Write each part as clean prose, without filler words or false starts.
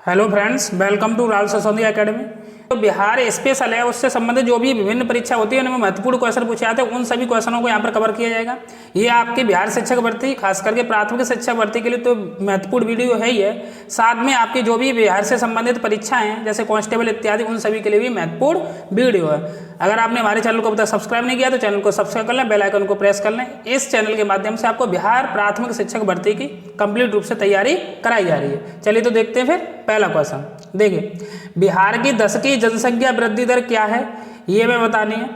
Hello friends, welcome to राल Sasodia academy. तो Bihar special है, उससे संबंधित जो भी विभिन्न परीक्षा होती है उनमें महत्वपूर्ण क्वेश्चन पूछे जाते हैं, उन सभी क्वेश्चनों को यहाँ पर कवर किया जाएगा। ये आपकी बिहार शिक्षक भर्ती, खास करके प्राथमिक शिक्षक भर्ती के लिए तो महत्वपूर्ण वीडियो है ही है। साथ में आपकी जो भी बिहार से संबंधित परीक्षाएं हैं जैसे कांस्टेबल इत्यादि, उन सभी के लिए भी महत्वपूर्ण वीडियो है। अगर आपने हमारे चैनल को अब तक सब्सक्राइब नहीं किया तो चैनल को सब्सक्राइब कर लें, बेल आइकन को प्रेस कर लें। इस चैनल के माध्यम से आपको बिहार प्राथमिक शिक्षक भर्ती की कंप्लीट रूप से तैयारी कराई जा रही है। चलिए तो देखते हैं फिर पहला क्वेश्चन। देखिए, बिहार की 10 की जनसंख्या वृद्धि दर क्या है, ये हमें बतानी है।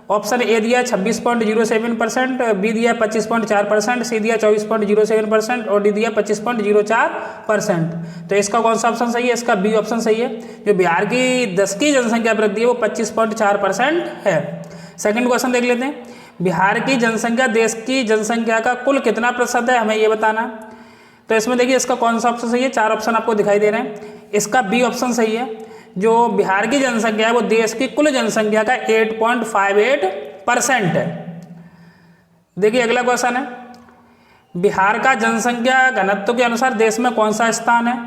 ऑप्शन ए दिया 26.07%, बी दिया 25.4%, सी दिया 24.07% और डी दिया 25.04%। तो इसका कौन सा ऑप्शन सही है? इसका बी ऑप्शन सही है। जो बिहार की 10 की जनसंख्या वृद्धि है वो 25.4% है। सेकंड क्वेश्चन देख लेते हैं। बिहार की जनसंख्या देश की जनसंख्या का कुल कितना प्रतिशत है, हमें ये बताना है। तो इसमें देखिए इसका कौन सा ऑप्शन सही है, 4 ऑप्शन आपको दिखाई दे रहे हैं। इसका बी ऑप्शन सही है। जो बिहार की जनसंख्या है वो देश की कुल जनसंख्या का 8.58% है। देखिए अगला क्वेश्चन है, बिहार का जनसंख्या घनत्व के अनुसार देश में कौन सा स्थान है?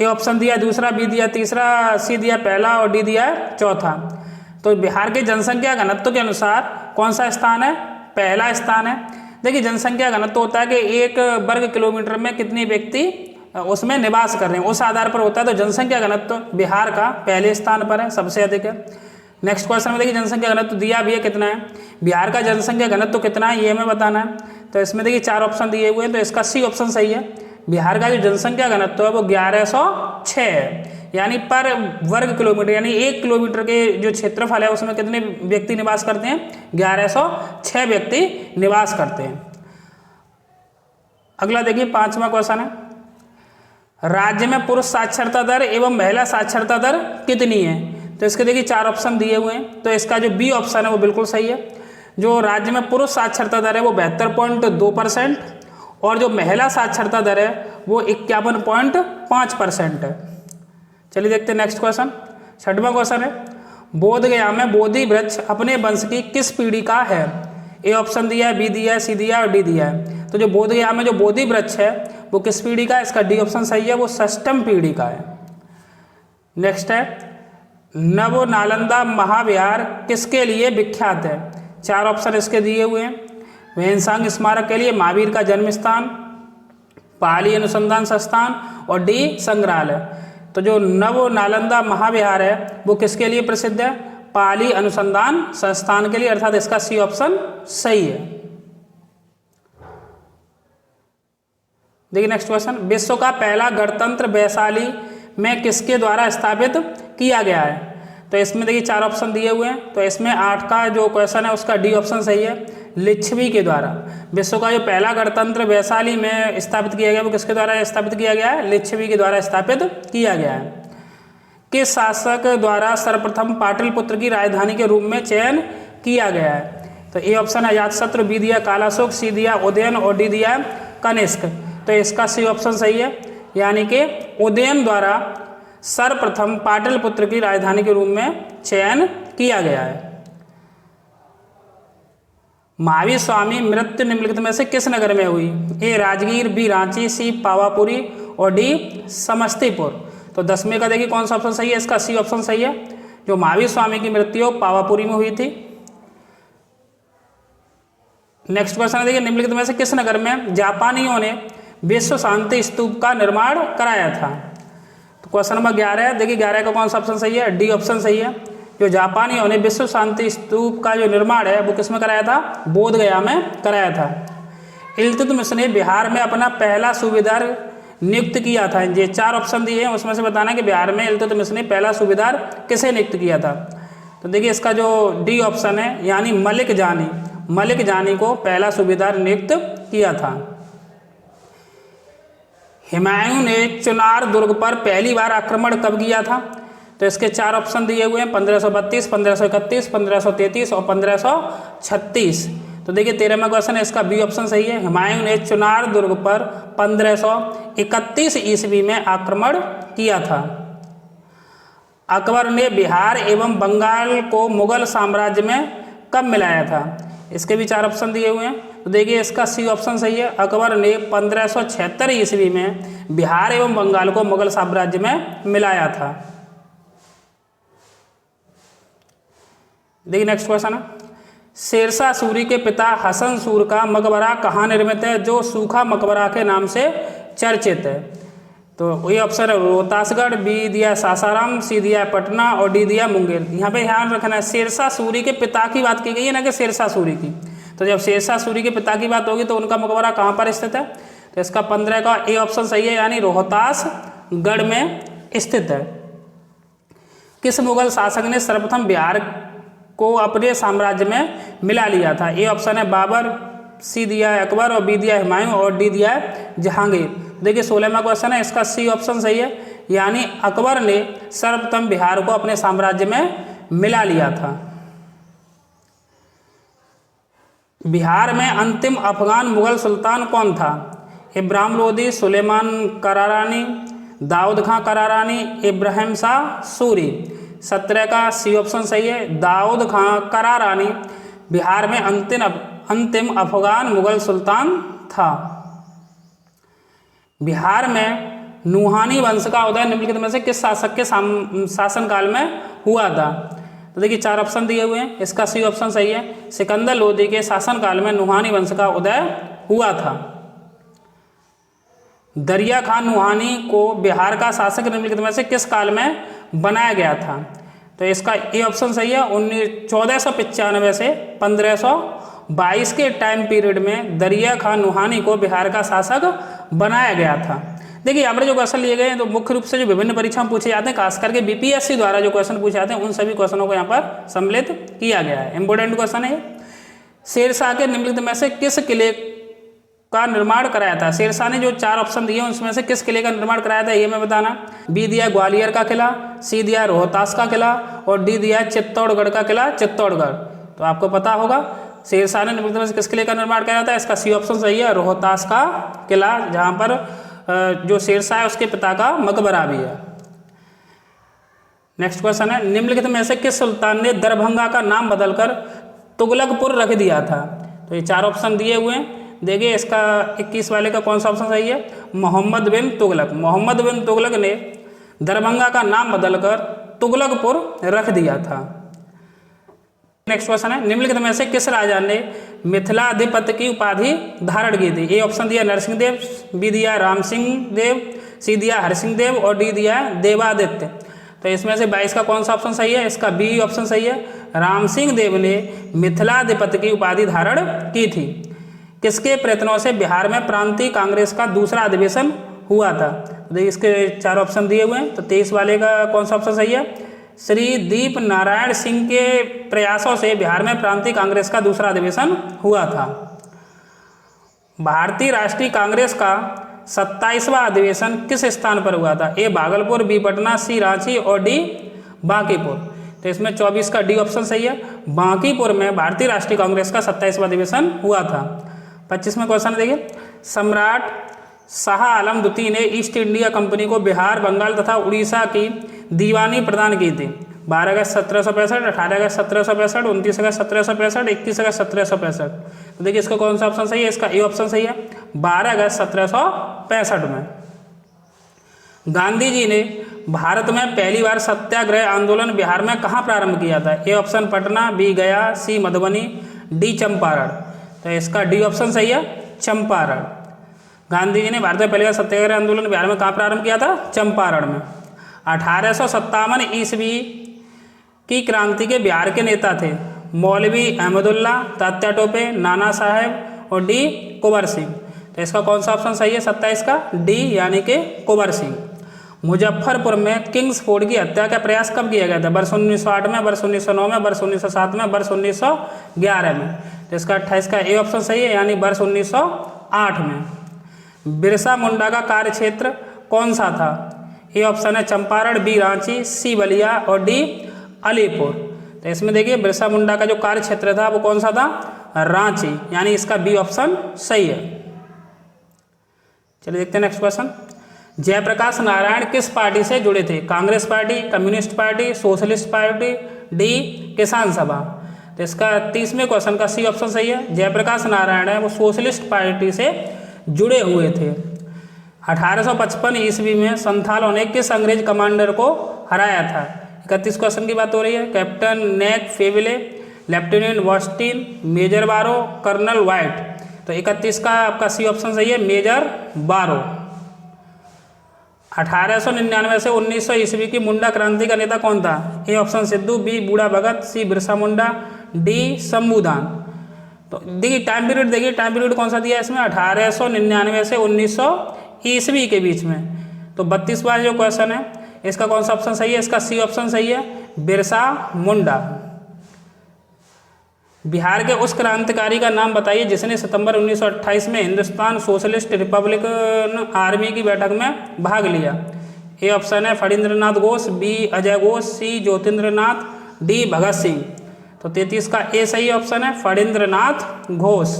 ए ऑप्शन दिया दूसरा, बी दिया तीसरा, सी दिया पहला और डी दिया चौथा। तो बिहार के जनसंख्या घनत्व के अनुसार कौन सा स्थान है? पहला स्थान है। देखिए जनसंख्या घनत्व होता है कि 1 वर्ग किलोमीटर में कितने व्यक्ति उसमें निवास कर रहे हैं, उस आधार पर होता है। तो जनसंख्या घनत्व बिहार का पहले स्थान पर है, सबसे अधिक है। नेक्स्ट क्वेश्चन में देखिए जनसंख्या घनत्व दिया भी है कितना है, बिहार का जनसंख्या घनत्व कितना है ये हमें बताना है। तो इसमें देखिए 4 ऑप्शन दिए हुए हैं, तो इसका सी ऑप्शन सही है। बिहार का जो जनसंख्या घनत्व है वो 1106 है, यानी पर वर्ग किलोमीटर, यानी 1 किलोमीटर के जो क्षेत्रफल है उसमें कितने व्यक्ति निवास करते हैं? 1106 व्यक्ति निवास करते हैं। अगला देखिए 5वां क्वेश्चन है, राज्य में पुरुष साक्षरता दर एवं महिला साक्षरता दर कितनी है? तो इसके देखिए 4 ऑप्शन दिए हुए हैं, तो इसका जो बी ऑप्शन है वो बिल्कुल सही है। जो राज्य में पुरुष साक्षरता दर है वो 72.2% और जो महिला साक्षरता दर है वो 51.5% है। चलिए देखते हैं नेक्स्ट क्वेश्चन। 6वां क्वेश्चन है, बोधगया में बोधि वृक्ष अपने वंश की किस पीढ़ी का है? ए ऑप्शन दिया है, बी दिया है, सी दिया और डी दिया है। तो जो बोधगया में जो बोधि वृक्ष है वो किस पीढ़ी का है? इसका डी ऑप्शन सही है, वो 6वीं पीढ़ी का है। नेक्स्ट है, नव नालंदा महाविहार किसके लिए विख्यात है? 4 ऑप्शन इसके दिए हुए हैं। वैनसांग स्मारक के लिए, महावीर का जन्म स्थान, पाली अनुसंधान संस्थान और डी संग्रहालय। तो जो नव नालंदा महाविहार है वो किसके लिए प्रसिद्ध है? पाली अनुसंधान संस्थान के लिए, अर्थात इसका सी ऑप्शन सही है। देखिए नेक्स्ट क्वेश्चन, विश्व का पहला गणतंत्र वैशाली में किसके द्वारा स्थापित किया गया है? तो इसमें देखिए 4 ऑप्शन दिए हुए हैं, तो इसमें 8 का जो क्वेश्चन है उसका डी ऑप्शन सही है, लिच्छवी के द्वारा। विश्व का जो पहला गणतंत्र वैशाली में स्थापित किया गया वो किसके द्वारा स्थापित किया गया है? लिच्छवी के द्वारा स्थापित किया गया है। किस शासक द्वारा सर्वप्रथम पाटलिपुत्र की राजधानी के रूप में चयन किया गया है? तो ए ऑप्शन है अजातशत्रु, बी दिया कालाशोक, सी दिया उदयन और डी दिया कनिष्क। तो इसका सी ऑप्शन सही है, यानी कि उदयन द्वारा सर्वप्रथम पाटलिपुत्र की राजधानी के रूप में चयन किया गया है। महावीर स्वामी मृत्यु निम्नलिखित में से किस नगर में हुई? ए राजगीर, बी रांची, सी पावापुरी और डी समस्तीपुर। तो 10वें का देखिए कौन सा ऑप्शन सही है? इसका सी ऑप्शन सही है। जो महावीर स्वामी की मृत्यु पावापुरी में हुई थी। नेक्स्ट क्वेश्चन देखिए, निम्नलिखित में से किस नगर में जापानियों ने विश्व शांति स्तूप का निर्माण कराया था? तो क्वेश्चन नंबर 11 है। देखिए 11 का कौन सा ऑप्शन सही है? डी ऑप्शन सही है। जो जापानियों ने विश्व शांति स्तूप का जो निर्माण है वो किसमें कराया था? बोधगया में कराया था। इल्तुतमिश ने बिहार में अपना पहला सूबेदार नियुक्त किया था। ये 4 ऑप्शन दिए हैं, उसमें से बताना कि बिहार में इल्तुतमिश ने पहला सूबेदार किसे नियुक्त किया था? तो देखिए इसका जो डी ऑप्शन है, यानी मलिक जानी को पहला सूबेदार नियुक्त किया था। हुमायूं ने चुनार दुर्ग पर पहली बार आक्रमण कब किया था? तो इसके 4 ऑप्शन दिए हुए हैं, 1532, 1531, 1533 और 1536। तो देखिए 13वां क्वेश्चन है, इसका बी ऑप्शन सही है। हुमायूं ने चुनार दुर्ग पर 1531 ईस्वी में आक्रमण किया था। अकबर ने बिहार एवं बंगाल को मुगल साम्राज्य में कब मिलाया था? इसके भी 4 ऑप्शन दिए हुए हैं। तो देखिए इसका सी ऑप्शन सही है। अकबर ने 1576 ईस्वी में बिहार एवं बंगाल को मुगल साम्राज्य में मिलाया था। देखिए नेक्स्ट क्वेश्चन है, शेरशाह सूरी के पिता हसन सूर का मकबरा कहाँ निर्मित है, जो सूखा मकबरा के नाम से चर्चित है। तो ये ऑप्शन है रोहतासगढ़, बी दिया सासाराम, सी दिया पटना और डी दिया मुंगेर। यहाँ पे ध्यान रखना है शेरशाह सूरी के पिता की बात की गई है, ना कि शेरशाह सूरी की। तो जब शेरशाह सूरी के पिता की बात होगी तो उनका मकबरा कहाँ पर स्थित है, तो इसका 15 का ए ऑप्शन सही है, यानी रोहतासगढ़ में स्थित है। किस मुगल शासक ने सर्वप्रथम बिहार को अपने साम्राज्य में मिला लिया था। ए ऑप्शन है बाबर, सी दिया है अकबर और बी दिया है हुमायूं और डी दिया है जहांगीर। देखिए 16वां क्वेश्चन है, इसका सी ऑप्शन सही है, यानी अकबर ने सर्वप्रथम बिहार को अपने साम्राज्य में मिला लिया था। बिहार में अंतिम अफगान मुगल सुल्तान कौन था। इब्राहिम लोदी, सुलेमान करारानी, दाऊद खां करारानी, इब्राहिम शाह सूरी। 17 का सी ऑप्शन सही है, दाऊद खां करारानी बिहार में अंतिम अफगान मुगल सुल्तान था। बिहार में नुहानी वंश का उदय निम्नलिखित में से किस शासक के शासनकाल में हुआ था। तो देखिए 4 ऑप्शन दिए हुए हैं, इसका सी ऑप्शन सही है, सिकंदर लोदी के शासनकाल में नुहानी वंश का उदय हुआ था। दरिया खान नुहानी को बिहार का शासक निम्नलिखित में से किस काल में बनाया गया था। तो इसका ए ऑप्शन सही है, 1495 से 1522 के टाइम पीरियड में दरिया खान नुहानी को बिहार का शासक बनाया गया था। देखिए यहाँ पर जो क्वेश्चन लिए गए हैं तो मुख्य रूप से जो विभिन्न परीक्षाओं पूछे जाते हैं, खास करके बीपीएससी द्वारा जो क्वेश्चन पूछे जाते हैं उन सभी क्वेश्चनों को यहाँ पर सम्मिलित किया गया है। इंपोर्टेंट क्वेश्चन है। शेरशाह के निम्नलिखित में से किस किले का निर्माण कराया था। शेरशाह ने जो 4 ऑप्शन दिए उसमें से किस किले का निर्माण कराया था, ये मैं बताना। बी दिया ग्वालियर का किला, सी दिया रोहतास का किला और डी दिया चित्तौड़गढ़ का किला चित्तौड़गढ़। तो आपको पता होगा शेरशाह ने निम्नलिखित में से किस किले का निर्माण कराया था। इसका सी ऑप्शन सही है, रोहतास का किला, जहाँ पर जो शेरशाह है उसके पिता का मकबरा भी है। नेक्स्ट क्वेश्चन है, निम्नलिखित में से किस सुल्तान ने दरभंगा का नाम बदलकर तुगलकपुर रख दिया था। तो ये 4 ऑप्शन दिए हुए हैं। देखिए इसका 21 वाले का कौन सा ऑप्शन सही है, मोहम्मद बिन तुगलक। मोहम्मद बिन तुगलक ने दरभंगा का नाम बदलकर तुगलकपुर रख दिया था। नेक्स्ट क्वेश्चन है, निम्नलिखित में से किस राजा ने मिथिलाधिपति की उपाधि धारण की थी। ए ऑप्शन दिया नरसिंह देव, बी दिया राम सिंह देव, सी दिया हरसिंह देव और डी दिया देवादित्य। तो इसमें से 22 का कौन सा ऑप्शन सही है, इसका बी ऑप्शन सही है, राम सिंह देव ने मिथिलाधिपति की उपाधि धारण की थी। किसके प्रयत्नों से बिहार में प्रांतीय कांग्रेस का दूसरा अधिवेशन हुआ था। तो देखिए इसके 4 ऑप्शन दिए हुए हैं। तो 23 वाले का कौन सा ऑप्शन सही है, श्री दीप नारायण सिंह के प्रयासों से बिहार में प्रांतीय कांग्रेस का दूसरा अधिवेशन हुआ था। भारतीय राष्ट्रीय कांग्रेस का 27वां अधिवेशन किस स्थान पर हुआ था। ए भागलपुर, बी पटना, सी रांची और डी बांकीपुर। तो इसमें 24 का डी ऑप्शन सही है, बांकीपुर में भारतीय राष्ट्रीय कांग्रेस का 27वां अधिवेशन हुआ था। 25वां क्वेश्चन देखिए, सम्राट शाह आलम द्वितीय ने ईस्ट इंडिया कंपनी को बिहार, बंगाल तथा उड़ीसा की दीवानी प्रदान की थी। 12 अगस्त 1765, 18 अगस्त 1765, 29 अगस्त 1765, 21 अगस्त 1765। तो देखिए इसका कौन सा ऑप्शन सही है, इसका ए ऑप्शन सही है, 12 अगस्त 1765 में। गांधी जी ने भारत में पहली बार सत्याग्रह आंदोलन बिहार में कहाँ प्रारंभ किया था। ए ऑप्शन पटना, बी गया, सी मधुबनी, डी चंपारण। तो इसका डी ऑप्शन सही है, चंपारण। गांधी जी ने भारत में पहली बार सत्याग्रह आंदोलन बिहार में कहाँ प्रारंभ किया था, चंपारण में। 1857 ईस्वी की क्रांति के बिहार के नेता थे मौलवी अहमदुल्ला, तात्या टोपे, नाना साहेब और डी कुंवर सिंह। तो इसका कौन सा ऑप्शन सही है, 27 का डी यानी कि कुंवर सिंह। मुजफ्फरपुर में किंग्स फोर्ड की हत्या का प्रयास कब किया गया था। वर्ष 1908 में, वर्ष 1909 में, वर्ष 1907 में, वर्ष 1911 में। तो इसका 28 का ए ऑप्शन सही है, यानी वर्ष 1908 में। बिरसा मुंडा का कार्यक्षेत्र कौन सा था। ए ऑप्शन है चंपारण, बी रांची, सी बलिया और डी अलीपुर। तो इसमें देखिए बिरसा मुंडा का जो कार्य क्षेत्र था वो कौन सा था, रांची, यानी इसका बी ऑप्शन सही है। चलिए देखते हैं नेक्स्ट क्वेश्चन। जयप्रकाश नारायण किस पार्टी से जुड़े थे। Congress party, communist party, socialist party, D किसान सभा। तो इसका 30वें क्वेश्चन का सी ऑप्शन सही है। जयप्रकाश नारायण है वो सोशलिस्ट पार्टी से जुड़े हुए थे। 1855 ईस्वी में संथालों ने किस अंग्रेज कमांडर को हराया था? 31 क्वेश्चन की बात हो रही है। कैप्टन नेक फेविले, लेफ्टिनेंट वॉस्टिन, मेजर बारो, कर्नल वाइट। तो 31 का आपका सी ऑप्शन सही है, मेजर बारो। 1899 से 1900 ईस्वी की मुंडा क्रांति का नेता कौन था? ए ऑप्शन सिद्धू, बी बूढ़ा भगत, सी बिरसा मुंडा, डी शंभूदान। तो देखिए टाइम पीरियड, देखिए टाइम पीरियड कौन सा दिया है इसमें, 1899 से 1900 ईस्वी के बीच में। तो 32वां जो क्वेश्चन है इसका कौन सा ऑप्शन सही है? इसका सी ऑप्शन सही है, बिरसा मुंडा। बिहार के उस क्रांतिकारी का नाम बताइए जिसने सितंबर 1928 में हिंदुस्तान सोशलिस्ट रिपब्लिकन आर्मी की बैठक में भाग लिया। ए ऑप्शन है फणींद्रनाथ घोष, बी अजय घोष, सी ज्योतिन्द्रनाथ, डी भगत सिंह। तो 33 का ए सही ऑप्शन है, फणींद्रनाथ घोष।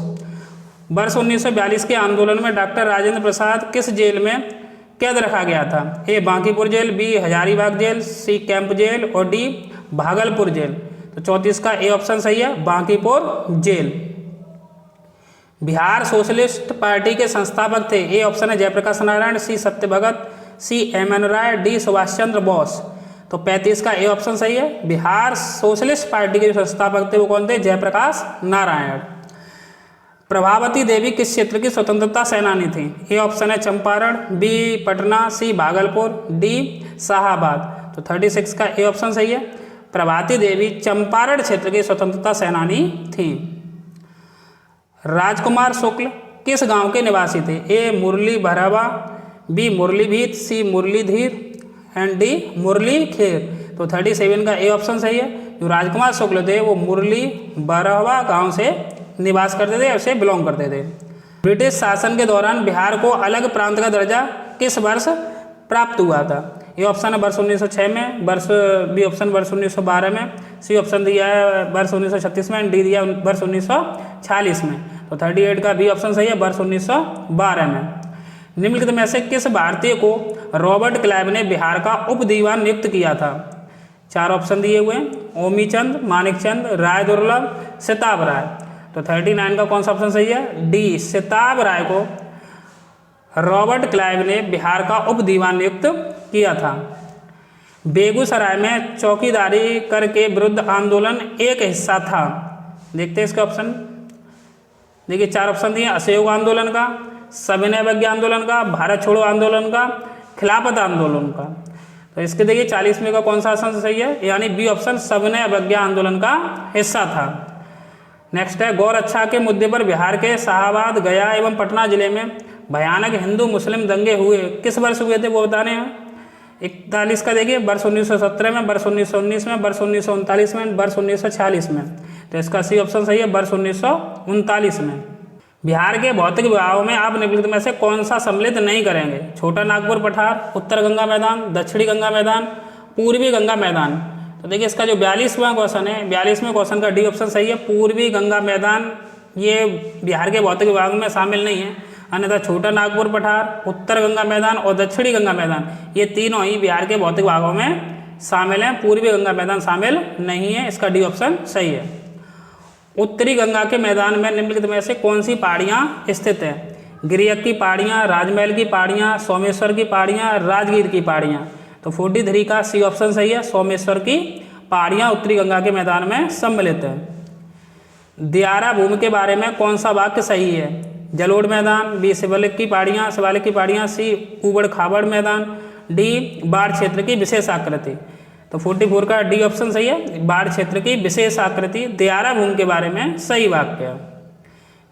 वर्ष 1942 के आंदोलन में डॉक्टर राजेंद्र प्रसाद किस जेल में कैद रखा गया था? A Bankipur jail, B Hazaribagh jail, C camp jail और डी भागलपुर जेल। तो 34 का ए ऑप्शन सही है, Bankipur jail. Bihar socialist party के संस्थापक थे। ए ऑप्शन है जयप्रकाश नारायण, सी सत्य भगत, सी एम.एन. राय, डी सुभाष चंद्र बोस। तो 35 का ए ऑप्शन सही है। बिहार सोशलिस्ट पार्टी के जो संस्थापक थे वो कौन थे? जयप्रकाश नारायण। प्रभावती देवी किस क्षेत्र की स्वतंत्रता सेनानी थी? ए ऑप्शन है चंपारण, बी पटना, सी भागलपुर, डी शाहाबाद। तो 36 का ए ऑप्शन सही है। प्रभावती देवी चंपारण क्षेत्र की स्वतंत्रता सेनानी थी। राजकुमार शुक्ल किस गांव के निवासी थे? ए मुरली भरावा, बी मुरलीभीत, सी मुरलीधीर एंड डी मुरली खेर। तो 37 का ए ऑप्शन सही है। जो राजकुमार शुक्ल थे वो मुरली भरावा गांव से निवास करते थे, उसे बिलोंग करते थे। ब्रिटिश शासन के दौरान बिहार को अलग प्रांत का दर्जा किस वर्ष प्राप्त हुआ था? ए ऑप्शन है वर्ष 1906 में, बी ऑप्शन वर्ष 1912 में, सी ऑप्शन दिया है वर्ष 1936 में, डी दिया वर्ष 1946 में। तो 38 का बी ऑप्शन सही है, वर्ष 1912 में। निम्नलिखित में से किस भारतीय को रॉबर्ट क्लाइव ने बिहार का उप दीवान नियुक्त किया था? 4 ऑप्शन दिए हुए हैं, ओमीचंद, मानिकचंद, राय दुर्लभ, सिताब राय। तो 39 का कौन सा ऑप्शन सही है? डी सिताब राय को रॉबर्ट क्लाइव ने बिहार का उप दीवान नियुक्त किया था। बेगूसराय में चौकीदारी कर के विरुद्ध आंदोलन एक हिस्सा था। देखते हैं इसके ऑप्शन। देखिए 4 ऑप्शन दिए, असहयोग आंदोलन का, सविनय अवज्ञा आंदोलन का, भारत छोड़ो आंदोलन का, खिलाफत आंदोलन का। तो इसके देखिए 40वें का कौन सा ऑप्शन सही है? यानी बी ऑप्शन सविनय अवज्ञा आंदोलन का हिस्सा था। नेक्स्ट है गौर अच्छा के मुद्दे पर बिहार के शाहाबाद, गया एवं पटना जिले में भयानक हिंदू मुस्लिम दंगे हुए किस वर्ष हुए थे वो बताने हैं। 41 का देखिए वर्ष 1917 में, वर्ष 1919 में, वर्ष 1939 में, वर्ष 1946 में। तो इसका सी ऑप्शन सही है, वर्ष 1939 में। बिहार के भौतिक विभागों में आप निम्नलिखित में से कौन सा सम्मिलित नहीं करेंगे? छोटा नागपुर पठार, उत्तर गंगा मैदान, दक्षिणी गंगा मैदान, पूर्वी गंगा मैदान। तो देखिए इसका जो 42वां क्वेश्चन है, 42वें क्वेश्चन का डी ऑप्शन सही है, पूर्वी गंगा मैदान। ये बिहार के भौतिक विभाग में शामिल नहीं है। अन्यथा छोटा नागपुर पठार, उत्तर गंगा मैदान और दक्षिणी गंगा मैदान, ये तीनों ही बिहार के भौतिक विभागों में शामिल हैं। पूर्वी गंगा मैदान शामिल नहीं है। इसका डी ऑप्शन सही है। उत्तरी गंगा के मैदान में निम्नलिखित में से कौन सी पहाड़ियाँ स्थित हैं? गिरियक की पहाड़ियाँ, राजमहल की पहाड़ियाँ, सोमेश्वर की पहाड़ियाँ, राजगीर की पहाड़ियाँ। तो 43 का सी ऑप्शन सही है, सोमेश्वर की पहाड़ियाँ उत्तरी गंगा के मैदान में सम्मिलित है। दियारा भूमि के बारे में कौन सा वाक्य सही है? जलोढ़ मैदान, बी शिवालिक की पहाड़ियाँ, सी ऊबड़ खाबड़ मैदान, डी बाढ़ क्षेत्र की विशेष आकृति। तो 44 का डी ऑप्शन सही है, बाढ़ क्षेत्र की विशेष आकृति दियारा भूमि के बारे में सही वाक्य है।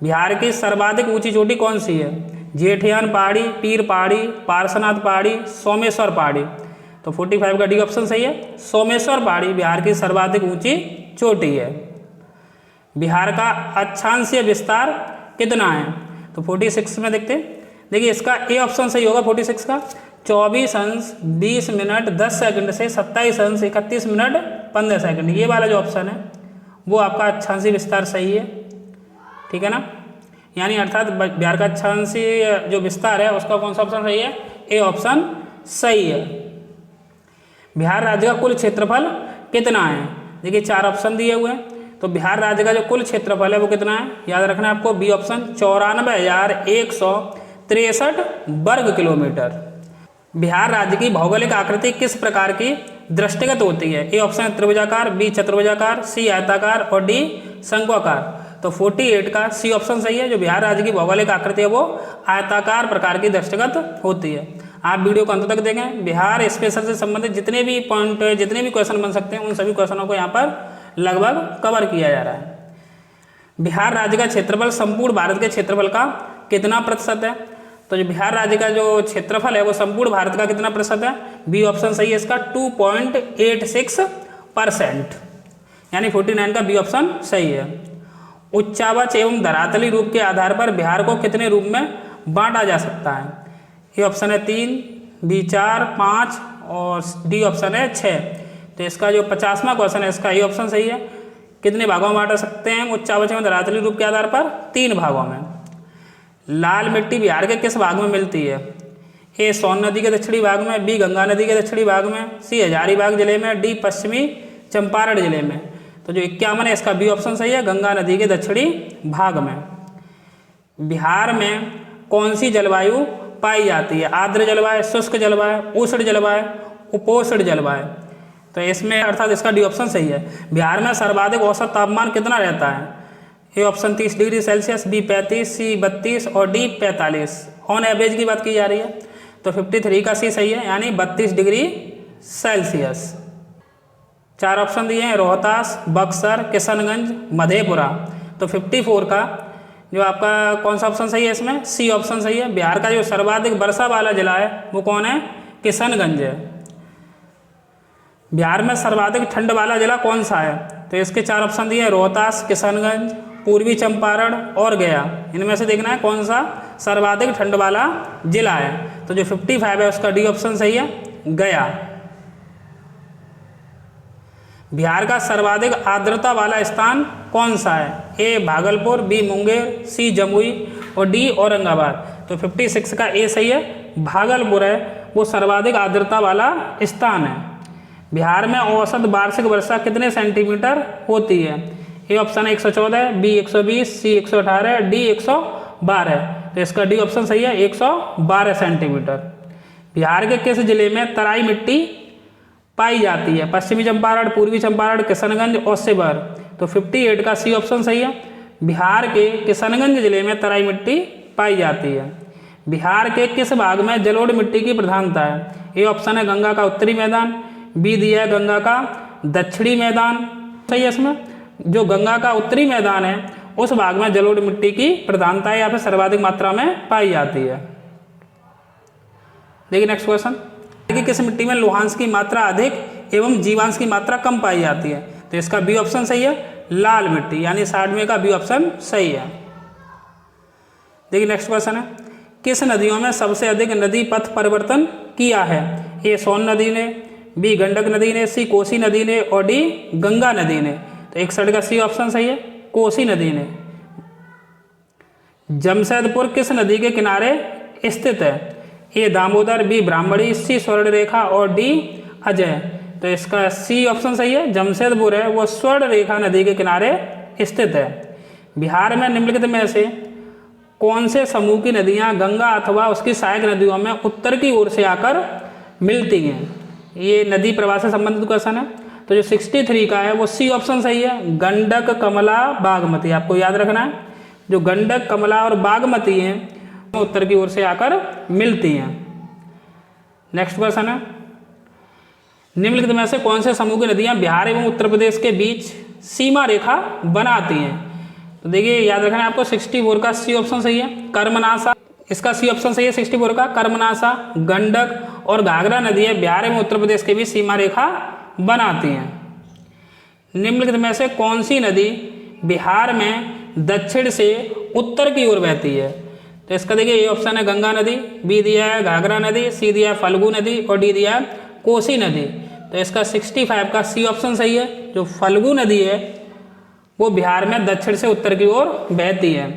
बिहार की सर्वाधिक ऊंची चोटी कौन सी है? जेठियान पहाड़ी, पीर पहाड़ी, पार्श्वनाथ पहाड़ी, सोमेश्वर पहाड़ी। तो 45 का डी ऑप्शन सही है, सोमेश्वर पहाड़ी बिहार की सर्वाधिक ऊंची चोटी है। बिहार का अक्षांशीय विस्तार कितना है? तो 46 में देखते हैं। देखिए इसका ए ऑप्शन सही होगा 46 का, 24 अंश 20 मिनट 10 सेकंड से 27 अंश 31 मिनट 15 सेकंड। ये वाला जो ऑप्शन है वो आपका अक्षांशीय विस्तार सही है, ठीक है ना। यानी अर्थात बिहार का अक्षांशीय जो विस्तार है उसका कौन सा ऑप्शन सही है? ए ऑप्शन सही है। बिहार राज्य का कुल क्षेत्रफल कितना है? देखिए 4 ऑप्शन दिए हुए हैं। तो बिहार राज्य का जो कुल क्षेत्रफल है वो कितना है, याद रखना है आपको, बी ऑप्शन 94,163 वर्ग किलोमीटर। बिहार राज्य की भौगोलिक आकृति किस प्रकार की दृष्टिगत होती है? ए ऑप्शन त्रिभुजाकार, बी चतुर्भुजाकार, सी आयताकार और डी शंक्वाकार। तो 48 का सी ऑप्शन सही है। जो बिहार राज्य की भौगोलिक आकृति है वो आयताकार प्रकार की दृष्टिगत होती है। आप वीडियो को अंत तक देखें। बिहार स्पेशल से संबंधित जितने भी पॉइंट, जितने भी क्वेश्चन बन सकते हैं, उन सभी क्वेश्चनों को यहाँ पर लगभग कवर किया जा रहा है। बिहार राज्य का क्षेत्रफल संपूर्ण भारत के क्षेत्रफल का कितना प्रतिशत है? तो जो बिहार राज्य का जो क्षेत्रफल है वो संपूर्ण भारत का कितना प्रतिशत है? बी ऑप्शन सही है इसका, 2.86%, यानी 49 का बी ऑप्शन सही है। उच्चावच एवं धरातली रूप के आधार पर बिहार को कितने रूप में बांटा जा सकता है? ए ऑप्शन है 3, बी 4, 5 और डी ऑप्शन है 6। तो इसका जो 50वां क्वेश्चन है इसका ए ऑप्शन सही है। कितने भागों में बांट सकते हैं उच्चावच एवं धरातली रूप के आधार पर? 3 भागों में। लाल मिट्टी बिहार के किस भाग में मिलती है? ए सोन नदी के दक्षिणी भाग में, बी गंगा नदी के दक्षिणी भाग में, सी हजारीबाग जिले में, डी पश्चिमी चंपारण जिले में। तो जो 51 है इसका बी ऑप्शन सही है, गंगा नदी के दक्षिणी भाग में। बिहार में कौन सी जलवायु पाई जाती है? आर्द्र जलवायु, शुष्क जलवायु, उष्ण जलवायु, उपोष्ण जलवायु। तो इसमें अर्थात इसका डी ऑप्शन सही है। बिहार में सर्वाधिक औसत तापमान कितना रहता है? A option 30 degree Celsius, B 35, C 32 और डी 45। ऑन एवरेज की बात की जा रही है, तो 53 का सी सही है, यानी 32 डिग्री सेल्सियस। 4 ऑप्शन दिए हैं, रोहतास, बक्सर, किशनगंज, मधेपुरा। तो 54 का जो आपका कौन सा ऑप्शन सही है इसमें? सी ऑप्शन सही है। बिहार का जो सर्वाधिक वर्षा वाला जिला है वो कौन है? किशनगंज है। बिहार में सर्वाधिक ठंड वाला जिला कौन सा है? तो इसके 4 ऑप्शन दिए हैं, रोहतास, किशनगंज, पूर्वी चंपारण और गया। इनमें से देखना है कौन सा सर्वाधिक ठंड वाला जिला है। तो जो 55 है उसका डी ऑप्शन सही है, गया। बिहार का सर्वाधिक आर्द्रता वाला स्थान कौन सा है? ए भागलपुर, बी मुंगेर, सी जमुई और डी औरंगाबाद। तो 56 का ए सही है, भागलपुर है वो सर्वाधिक आर्द्रता वाला स्थान है। बिहार में औसत वार्षिक वर्षा कितने सेंटीमीटर होती है? A option 114, B 120, C 118, D 112। तो इसका डी ऑप्शन सही है, 112 सेंटीमीटर। बिहार के किस जिले में तराई मिट्टी पाई जाती है? पश्चिमी चंपारण, पूर्वी चंपारण, किशनगंज और शिवहर। तो 58 का सी ऑप्शन सही है। बिहार के किशनगंज जिले में तराई मिट्टी पाई जाती है। बिहार के किस भाग में जलोढ़ मिट्टी की प्रधानता है? ए ऑप्शन है गंगा का उत्तरी मैदान, बी दिया है गंगा का दक्षिणी मैदान। सही है इसमें, जो गंगा का उत्तरी मैदान है उस भाग में जलोढ़ मिट्टी की प्रधानता है, यहाँ पे सर्वाधिक मात्रा में पाई जाती है। देखिए नेक्स्ट क्वेश्चन, कि किस मिट्टी में लोहांश की मात्रा अधिक एवं जीवांश की मात्रा कम पाई जाती है? तो इसका बी ऑप्शन सही है, लाल मिट्टी, यानी 60 का बी ऑप्शन सही है। देखिए नेक्स्ट क्वेश्चन है, किस नदियों में सबसे अधिक नदी पथ परिवर्तन किया है? ए सोन नदी ने, बी गंडक नदी ने, सी कोसी नदी ने और डी गंगा नदी ने। तो 61 का सी ऑप्शन सही है, कोसी नदी ने। जमशेदपुर किस नदी के किनारे स्थित है? ए दामोदर, बी ब्राह्मणी, सी स्वर्ण रेखा और डी अजय। तो इसका सी ऑप्शन सही है, जमशेदपुर है वो स्वर्ण रेखा नदी के किनारे स्थित है। बिहार में निम्नलिखित में से कौन से समूह की नदियां गंगा अथवा उसकी सहायक नदियों में उत्तर की ओर से आकर मिलती हैं? ये नदी प्रवाह से संबंधित क्वेश्चन है। तो जो 63 का है वो सी ऑप्शन सही है, गंडक, कमला, बागमती। आपको याद रखना है, जो गंडक, कमला और बागमती हैं वो उत्तर की ओर से आकर मिलती हैं। नेक्स्ट क्वेश्चन है, निम्नलिखित में से कौन से समूह की नदियां बिहार एवं उत्तर प्रदेश के बीच सीमा रेखा बनाती हैं? तो देखिए याद रखना है आपको, 64 का सी ऑप्शन सही है, कर्मनाशा। इसका सी ऑप्शन सही है 64 का, कर्मनाशा, गंडक और घाघरा नदी है बिहार एवं उत्तर प्रदेश के बीच सीमा रेखा बनाती हैं। निम्नलिखित में से कौन सी नदी बिहार में दक्षिण से उत्तर की ओर बहती है? तो इसका देखिए ये ऑप्शन है गंगा नदी, बी दिया है घाघरा नदी, सी दिया है फल्गु नदी और डी दिया है कोसी नदी। तो इसका 65 का सी ऑप्शन सही है, जो फल्गु नदी है वो बिहार में दक्षिण से उत्तर की ओर बहती है।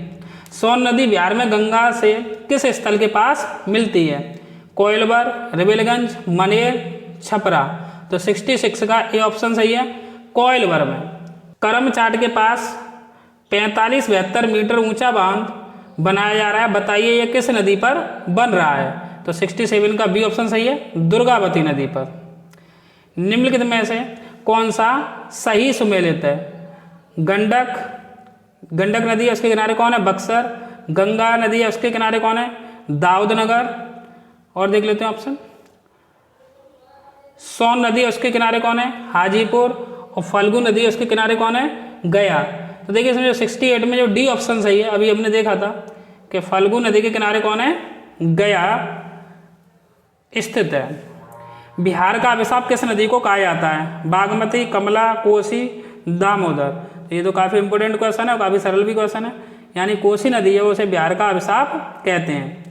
सोन नदी बिहार में गंगा से किस स्थल के पास मिलती है? कोइलवर, रिबेलगंज, मनेर, छपरा। तो 66 का ए ऑप्शन सही है, कोइलवर में। करमचाट के पास 45-72 मीटर ऊंचा बांध बनाया जा रहा है, बताइए ये किस नदी पर बन रहा है? तो 67 का बी ऑप्शन सही है, दुर्गावती नदी पर। निम्नलिखित में से कौन सा सही सुमेलित है? गंडक नदी है, उसके किनारे कौन है? बक्सर। गंगा नदी है, उसके किनारे कौन है? दाऊदनगर। और देख लेते हैं ऑप्शन। सोन नदी है, उसके किनारे कौन है? हाजीपुर। और फल्गु नदी है, उसके किनारे कौन है? गया। तो देखिए इसमें जो 68 में जो डी ऑप्शन सही है, अभी हमने देखा था कि फल्गु नदी के किनारे कौन है? गया स्थित है। बिहार का अभिशाप किस नदी को कहा जाता है? बागमती, कमला, कोसी, दामोदर। तो ये तो काफ़ी इंपोर्टेंट क्वेश्चन है और काफ़ी सरल भी क्वेश्चन है। यानी कोसी नदी है, उसे बिहार का अभिशाप कहते हैं।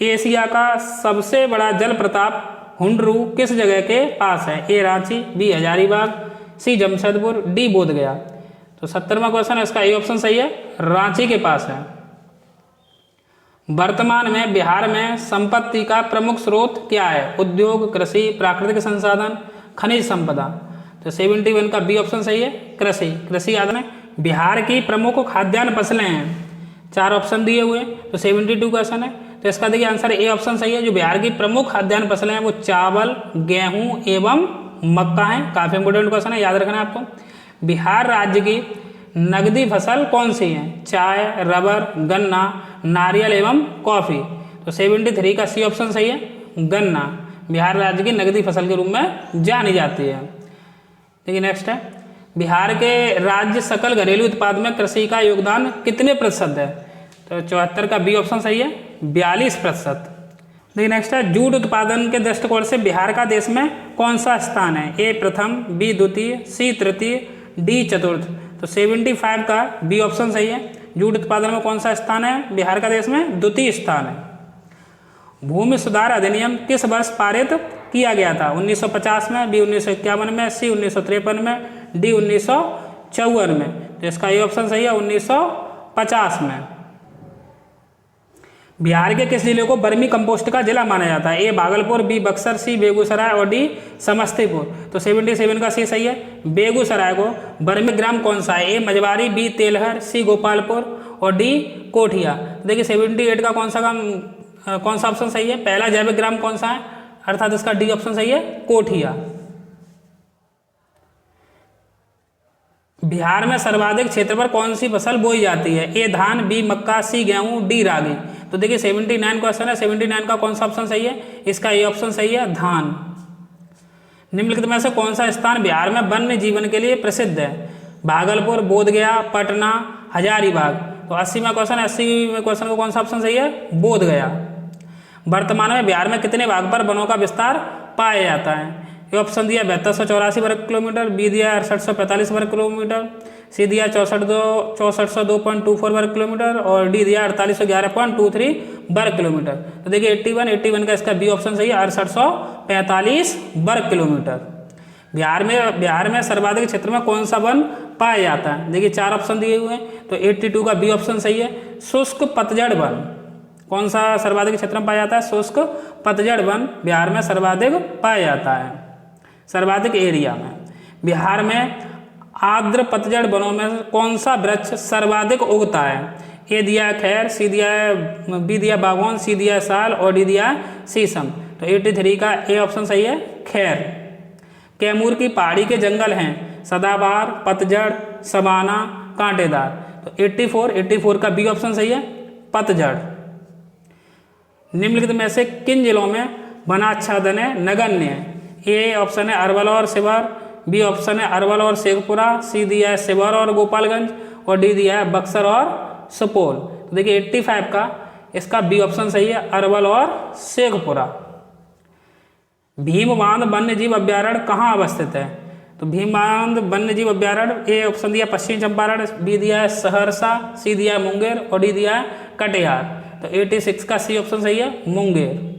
एशिया का सबसे बड़ा जल प्रताप हुंडरू किस जगह के पास है? ए रांची, बी हजारीबाग, सी जमशेदपुर, डी बोधगया। तो 70वां क्वेश्चन है, इसका ए ऑप्शन सही है, रांची के पास है। वर्तमान में बिहार में संपत्ति का प्रमुख स्रोत क्या है? उद्योग, कृषि, प्राकृतिक संसाधन, खनिज संपदा। तो 71 का बी ऑप्शन सही है, कृषि। कृषि याद है। बिहार की प्रमुख खाद्यान्न फसलें हैं, 4 ऑप्शन दिए हुए, तो 72 क्वेश्चन है। तो इसका देखिए आंसर ए ऑप्शन सही है। जो बिहार की प्रमुख खाद्यान्न फसलें हैं वो चावल, गेहूं एवं मक्का है। काफी इंपोर्टेंट क्वेश्चन है, याद रखना है आपको। बिहार राज्य की नगदी फसल कौन सी है? चाय, रबर, गन्ना, नारियल एवं कॉफी। तो 73 का सी ऑप्शन सही है, गन्ना बिहार राज्य की नगदी फसल के रूप में जानी जाती है। देखिए नेक्स्ट है, बिहार के राज्य सकल घरेलू उत्पाद में कृषि का योगदान कितने प्रतिशत है? तो 74 का बी ऑप्शन सही है, 42%। देखिए नेक्स्ट है, जूट उत्पादन के दृष्टिकोण से बिहार का देश में कौन सा स्थान है? ए प्रथम, बी द्वितीय, सी तृतीय, डी चतुर्थ। तो 75 का बी ऑप्शन सही है। जूट उत्पादन में कौन सा स्थान है बिहार का देश में? द्वितीय स्थान है। भूमि सुधार अधिनियम किस वर्ष पारित किया गया था? 1950 में, बी 1951 में, सी 1953 में, डी 1954 में। तो इसका ये ऑप्शन सही है, 1950 में। बिहार के किस जिले को वर्मी कंपोस्ट का जिला माना जाता है? ए भागलपुर, बी बक्सर, सी बेगूसराय और डी समस्तीपुर। तो 77 का सी सही है, बेगूसराय को वर्मी ग्राम कौन सा है? ए मजवारी, बी तेलहर, सी गोपालपुर और डी कोठिया। देखिए 78 का कौन सा ऑप्शन सही है? पहला जैविक ग्राम कौन सा है? अर्थात इसका डी ऑप्शन सही है, कोठिया। बिहार में सर्वाधिक क्षेत्र पर कौन सी फसल बोई जाती है? ए धान, बी मक्का, सी गेहूं, डी रागी। तो देखिए 79 क्वेश्चन है, 79 का कौन सा ऑप्शन सही है? इसका ए ऑप्शन सही है, धान। निम्नलिखित में से कौन सा स्थान बिहार में वन्य जीवन के लिए प्रसिद्ध है? भागलपुर, बोधगया, पटना, हजारीबाग। तो 80वां क्वेश्चन, 80वें क्वेश्चन का कौन सा ऑप्शन सही है? बोधगया। वर्तमान में बिहार में कितने भाग पर वनों का विस्तार पाया जाता है? ये ऑप्शन दिया 7284 वर्ग किलोमीटर, बी दिया 6845 वर्ग किलोमीटर, सी दिया 6402.24 वर्ग किलोमीटर और डी दिया 4811.23 वर्ग किलोमीटर। तो देखिए 81 का इसका बी ऑप्शन सही है, 6845 वर्ग किलोमीटर। बिहार में सर्वाधिक क्षेत्र में कौन सा वन पाया जाता है? देखिए 4 ऑप्शन दिए हुए हैं, तो 82 का बी ऑप्शन सही है, शुष्क पतझड़ वन। कौन सा सर्वाधिक क्षेत्र में पाया जाता है? शुष्क पतझड़ वन बिहार में सर्वाधिक पाया जाता है, सर्वाधिक एरिया में। बिहार में आर्द्र पतझड़ वनों में कौन सा वृक्ष सर्वाधिक उगता है? ए दिया खैर, सी दिया बी दिया बागवान, सी दिया साल और डी दिया शीशम। तो 83 का ए ऑप्शन सही है, खैर। कैमूर की पहाड़ी के जंगल हैं सदाबहार, पतझड़, सवाना, कांटेदार। तो 84 का बी ऑप्शन सही है, पतझड़। निम्नलिखित में से किन जिलों में वनाच्छादन नगण्य है? ए ऑप्शन है अरवल और शिवहर, बी ऑप्शन है अरवल और शेखपुरा, सी दिया है शिवहर और गोपालगंज और डी दिया है बक्सर और सुपौल। तो देखिए 85 का इसका बी ऑप्शन सही है, अरवल और शेखपुरा। भीम बांध वन्य जीव अभ्यारण्य कहाँ अवस्थित है? तो भीम बांध वन्य जीव अभ्यारण्य ए ऑप्शन दिया पश्चिम चंपारण, बी दिया है सहरसा, सी दिया है मुंगेर और डी दिया है कटिहार। तो 86 का सी ऑप्शन सही है, मुंगेर।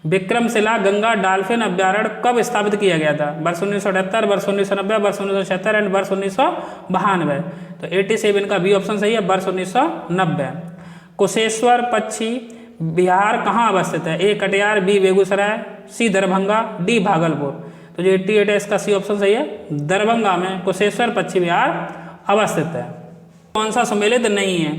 विक्रमशिला गंगा डॉल्फिन अभ्यारण्य कब स्थापित किया गया था? वर्ष 1978, वर्ष 1990, वर्ष 1976 एंड वर्ष 1992। तो 87 का बी ऑप्शन सही है, वर्ष 1990। कुशेश्वर पक्षी बिहार कहाँ अवस्थित है? ए कटिहार, बी बेगूसराय, सी दरभंगा, डी भागलपुर। तो जो 88 है इसका सी ऑप्शन सही है, दरभंगा में कुशेश्वर पक्षी विहार अवस्थित है। कौन सा सुमेलित नहीं है?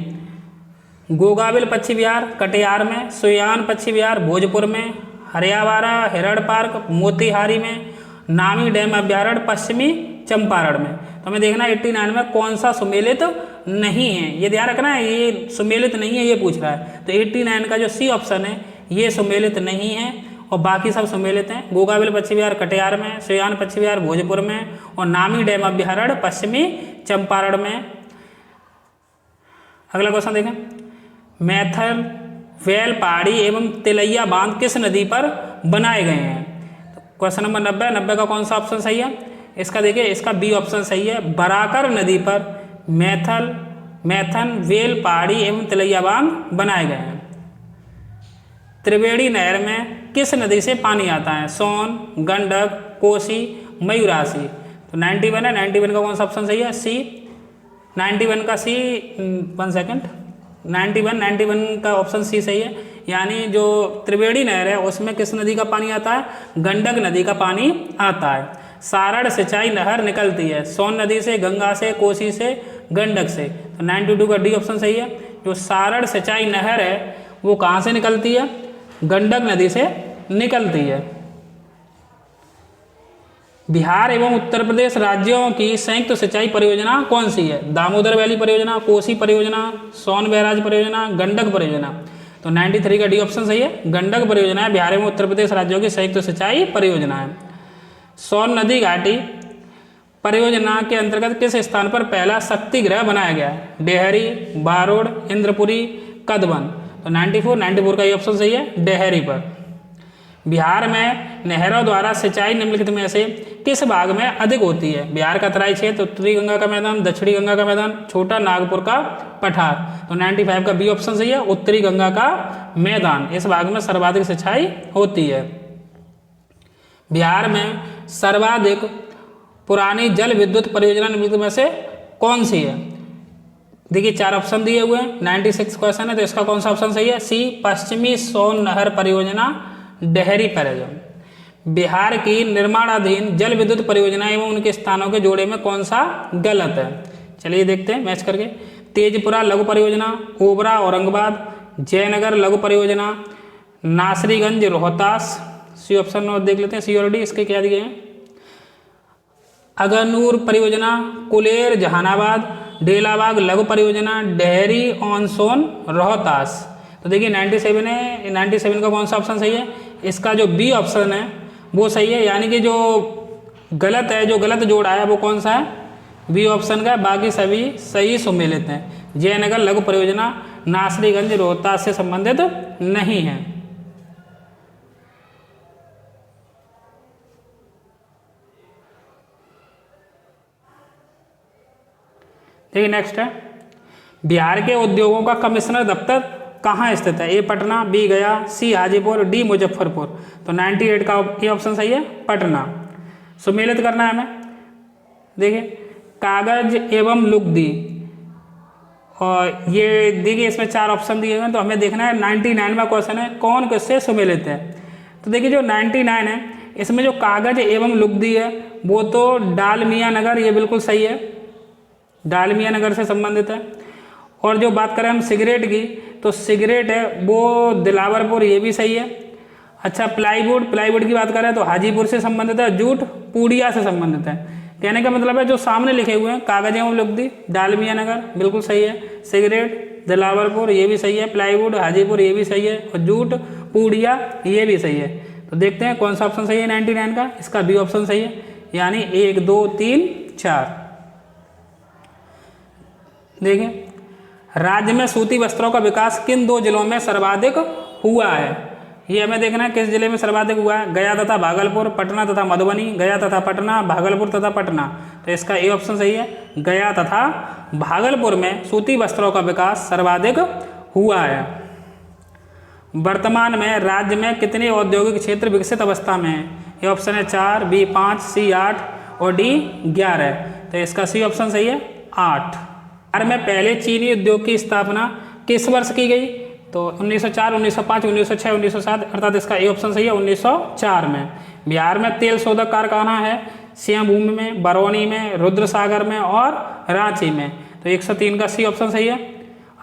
गोगाबिल पक्षी विहार कटिहार में, सुयान पक्षी विहार भोजपुर में, हरियावारा हिरण पार्क मोतिहारी में, नामी डैम अभ्यारण्य पश्चिमी चंपारण में। तो हमें देखना 89 में कौन सा सुमेलित नहीं है, ये ध्यान रखना है, ये सुमेलित नहीं है ये पूछ रहा है। तो 89 का जो सी ऑप्शन है ये सुमेलित नहीं है और बाकी सब सुमेलित हैं। गोगाबिल पक्षी विहार कटिहार में, सुयान पक्षी विहार भोजपुर में और नामी डैम अभ्यारण्य पश्चिमी चंपारण में। अगला क्वेश्चन देखें, मैथल वेल पहाड़ी एवं तिलैया बांध किस नदी पर बनाए गए हैं? क्वेश्चन नंबर 90 का कौन सा ऑप्शन सही है? इसका देखिए, इसका बी ऑप्शन सही है, बराकर नदी पर मैथन वेल पहाड़ी एवं तिलैया बांध बनाए गए हैं। त्रिवेणी नहर में किस नदी से पानी आता है? सोन, गंडक, कोसी, मयूरासी। तो 91 है, 91 का कौन सा ऑप्शन सही है? सी। 91 का सी, 1 सेकेंड, 91 का ऑप्शन सी सही है। यानी जो त्रिवेणी नहर है उसमें किस नदी का पानी आता है? गंडक नदी का पानी आता है। सारण सिंचाई नहर निकलती है सोन नदी से, गंगा से, कोसी से, गंडक से। तो 92 का डी ऑप्शन सही है। जो सारण सिंचाई नहर है वो कहाँ से निकलती है? गंडक नदी से निकलती है। बिहार एवं उत्तर प्रदेश राज्यों की संयुक्त सिंचाई परियोजना कौन सी है? दामोदर वैली परियोजना, कोसी परियोजना, सोन बैराज परियोजना, गंडक परियोजना। तो 93 का डी ऑप्शन सही है, गंडक परियोजना है, बिहार एवं उत्तर प्रदेश राज्यों की संयुक्त सिंचाई परियोजना है। सोन नदी घाटी परियोजना के अंतर्गत किस स्थान पर पहला शक्ति गृह बनाया गया है? डेहरी, बारोड़, इंद्रपुरी, कदबन। तो 94 का ये ऑप्शन सही है, डेहरी पर। बिहार में नहरों द्वारा सिंचाई निम्नलिखित में से किस भाग में अधिक होती है? बिहार का तराई क्षेत्र, उत्तरी गंगा का मैदान, दक्षिणी गंगा का मैदान, छोटा नागपुर का पठार। तो 95 का बी ऑप्शन सही है, उत्तरी गंगा का मैदान, इस भाग में सर्वाधिक सिंचाई होती है। बिहार में सर्वाधिक पुरानी जल विद्युत परियोजना निम्नलिखित में से कौन सी है? देखिए 4 ऑप्शन दिए हुए हैं, 96 क्वेश्चन है, तो इसका कौन सा ऑप्शन सही है? सी, पश्चिमी सोन नहर परियोजना डेहरी परियोजना। बिहार की निर्माणाधीन जल विद्युत परियोजना एवं उनके स्थानों के जोड़े में कौन सा गलत है? चलिए देखते हैं मैच करके। तेजपुरा लघु परियोजना, ओबरा औरंगाबाद, जयनगर लघु परियोजना, नासरीगंज रोहतास। सी ऑप्शन और देख लेते हैं, सी और डी इसके क्या दिए हैं? अगनूर परियोजना, कुलेर जहानाबाद, डेलाबाग लघु परियोजना, डेहरी ऑन सोन रोहतास। तो देखिए 97 है, 97 का कौन सा ऑप्शन सही है? इसका जो बी ऑप्शन है वो सही है, यानी कि जो गलत है, जो गलत जोड़ा है वो कौन सा है? बी ऑप्शन का, बाकी सभी सही सुमेलित हैं। जयनगर लघु परियोजना नासरीगंज रोहतास से संबंधित नहीं है। ठीक है, नेक्स्ट है, बिहार के उद्योगों का कमिश्नर दफ्तर कहाँ स्थित है? ए पटना, बी गया, सी हाजीपुर, डी मुजफ्फरपुर। तो 98 का ये ऑप्शन सही है, पटना। सुमेलित करना है हमें। देखिए कागज एवं लुगदी, और ये देखिए इसमें 4 ऑप्शन दिए हुए हैं, तो हमें देखना है 99वां क्वेश्चन है कौन किससे सुमेलित है। तो देखिए जो 99 है इसमें जो कागज एवं लुगदी है वो तो डालमिया नगर, ये बिल्कुल सही है, डालमिया नगर से संबंधित है। और जो बात करें हम सिगरेट की, तो सिगरेट है वो दिलावरपुर, ये भी सही है। अच्छा प्लाईवुड की बात करें तो हाजीपुर से संबंधित है, जूट पूड़िया से संबंधित है। कहने का मतलब है जो सामने लिखे हुए हैं कागज एवं लुगदी डालमिया नगर बिल्कुल सही है, सिगरेट दिलावरपुर ये भी सही है, प्लाईवुड हाजीपुर ये भी सही है, और जूट पूड़िया ये भी सही है। तो देखते हैं कौन सा ऑप्शन सही है 99 का। इसका बी ऑप्शन सही है, यानी 1 2 3 4। देखिए राज्य में सूती वस्त्रों का विकास किन 2 जिलों में सर्वाधिक हुआ है? ये हमें देखना है किस जिले में सर्वाधिक हुआ है। गया तथा भागलपुर, पटना तथा मधुबनी, गया तथा पटना, भागलपुर तथा पटना। तो इसका ए ऑप्शन सही है, गया तथा भागलपुर में सूती वस्त्रों का विकास सर्वाधिक हुआ है। वर्तमान में राज्य में कितने औद्योगिक क्षेत्र विकसित अवस्था में है? ए ऑप्शन है 4, बी 5, सी 8 और डी 11। तो इसका सी ऑप्शन सही है 8। बिहार में पहले चीनी उद्योग की स्थापना किस वर्ष की गई? तो 1904, 1905, 1906, 1907, अर्थात इसका ए ऑप्शन सही है 1904 में। बिहार में तेल शोधक कारखाना है सिंहभूमि में, बरौनी में, रुद्रसागर में और रांची में। तो 103 का सी ऑप्शन सही है,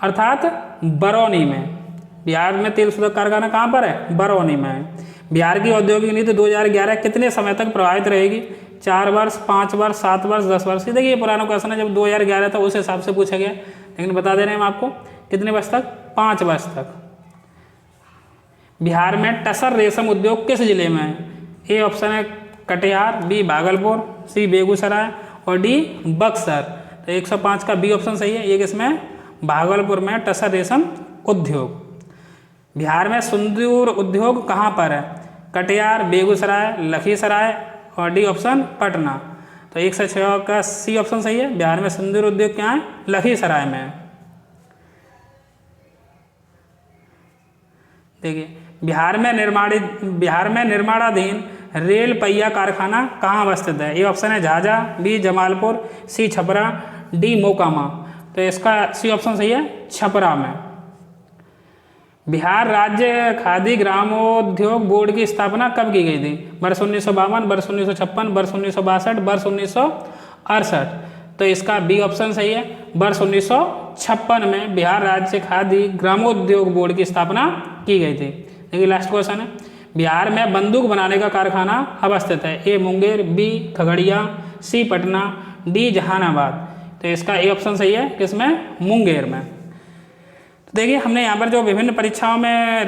अर्थात बरौनी में। बिहार में तेल शोधक कारखाना कहाँ पर है? बरौनी में है। बिहार की औद्योगिक नीति 2011 कितने समय तक प्रभावित रहेगी? 4 वर्ष, 5 वर्ष, 7 वर्ष, 10 वर्ष। देखिए ये पुराना क्वेश्चन है, जब 2011 था उस हिसाब से पूछा गया, लेकिन बता दे रहे हैं हम आपको कितने वर्ष तक? 5 वर्ष तक। बिहार में टसर रेशम उद्योग किस जिले में है? ए ऑप्शन है कटिहार, बी भागलपुर, सी बेगूसराय और डी बक्सर। तो 105 का बी ऑप्शन सही है। ये किसमें? भागलपुर में टसर रेशम उद्योग। बिहार में सिंदूर उद्योग कहाँ पर है? कटिहार, बेगूसराय, लखीसराय और डी ऑप्शन पटना। तो 106 का सी ऑप्शन सही है। बिहार में सिंदूर उद्योग क्या है? लखीसराय में है। देखिए बिहार में निर्माणाधीन रेल पहिया कारखाना कहाँ अवस्थित है? ए ऑप्शन है झाझा, बी जमालपुर, सी छपरा, डी मोकामा। तो इसका सी ऑप्शन सही है, छपरा में। बिहार राज्य खादी ग्रामोद्योग बोर्ड की स्थापना कब की गई थी? वर्ष 1952, वर्ष 1956, वर्ष 1962, वर्ष 1968। तो इसका बी ऑप्शन सही है, वर्ष 1956 में बिहार राज्य खादी ग्रामोद्योग बोर्ड की स्थापना की गई थी। देखिए लास्ट क्वेश्चन है, बिहार में बंदूक बनाने का कारखाना अवस्थित है? ए मुंगेर, बी खगड़िया, सी पटना, डी जहानाबाद। तो इसका ए ऑप्शन सही है, किसमें? मुंगेर में। तो देखिए हमने यहाँ पर जो विभिन्न परीक्षाओं में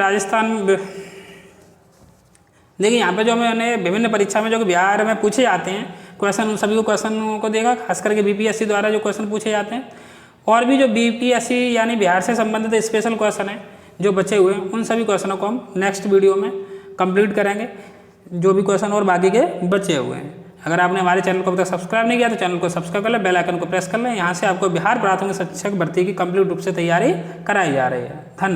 देखिए यहाँ पर जो मैंने विभिन्न परीक्षा में जो बिहार में पूछे जाते हैं क्वेश्चन, उन सभी को क्वेश्चन को देखा, खास करके बीपीएससी द्वारा जो क्वेश्चन पूछे जाते हैं, और भी जो बीपीएससी यानी बिहार से संबंधित स्पेशल क्वेश्चन है जो बचे हुए हैं, उन सभी क्वेश्चनों को हम नेक्स्ट वीडियो में कंप्लीट करेंगे, जो भी क्वेश्चन और बाकी के बचे हुए हैं। अगर आपने हमारे चैनल को अब तक सब्सक्राइब नहीं किया तो चैनल को सब्सक्राइब कर लें, बेल आइकन को प्रेस कर लें। यहाँ से आपको बिहार प्राथमिक शिक्षक भर्ती की कंप्लीट रूप से तैयारी कराई जा रही है। धन्यवाद।